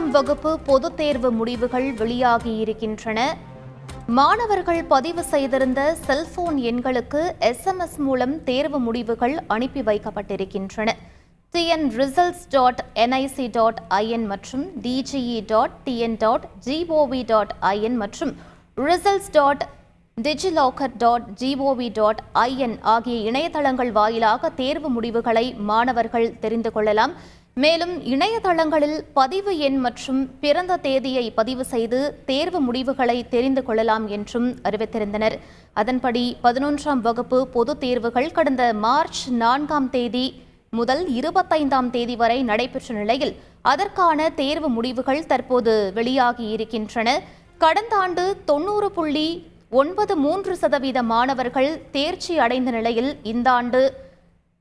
11ஆம் வகுப்பு பொதுத் தேர்வு முடிவுகள் வெளியாகியிருக்கின்றன. மாணவர்கள் பதிவு செய்திருந்த செல்போன் எண்களுக்கு SMS மூலம் தேர்வு முடிவுகள் அனுப்பி வைக்கப்பட்டிருக்கின்றன. tnresults.nic.in மற்றும் dge.tn.gov.in மற்றும் results.digilocker.gov.in ஆகிய இணையதளங்கள் வாயிலாக தேர்வு முடிவுகளை மாணவர்கள் தெரிந்து கொள்ளலாம். மேலும் இணையதளங்களில் பதிவு எண் மற்றும் பிறந்த தேதியை பதிவு செய்து தேர்வு முடிவுகளை தெரிந்து கொள்ளலாம் என்றும் அறிவித்திருந்தனர். அதன்படி 11ஆம் வகுப்பு பொதுத் தேர்வுகள் கடந்த மார்ச் 4ஆம் தேதி முதல் 25ஆம் தேதி வரை நடைபெற்ற நிலையில் அதற்கான தேர்வு முடிவுகள் தற்போது வெளியாகியிருக்கின்றன. கடந்த ஆண்டு 90.93% மாணவர்கள் தேர்ச்சி அடைந்த நிலையில் இந்த ஆண்டு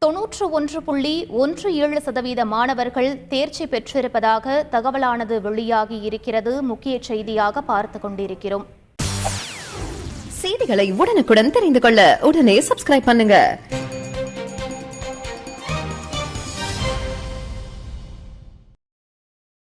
91.17% மாணவர்கள் தேர்ச்சி பெற்றிருப்பதாக தகவலானது வெளியாகி இருக்கிறது. முக்கிய செய்தியாக பார்த்து கொண்டிருக்கிறோம். செய்திகளை உடனுக்குடன் தெரிந்து கொள்ள உடனே சப்ஸ்கிரைப் பண்ணுங்க.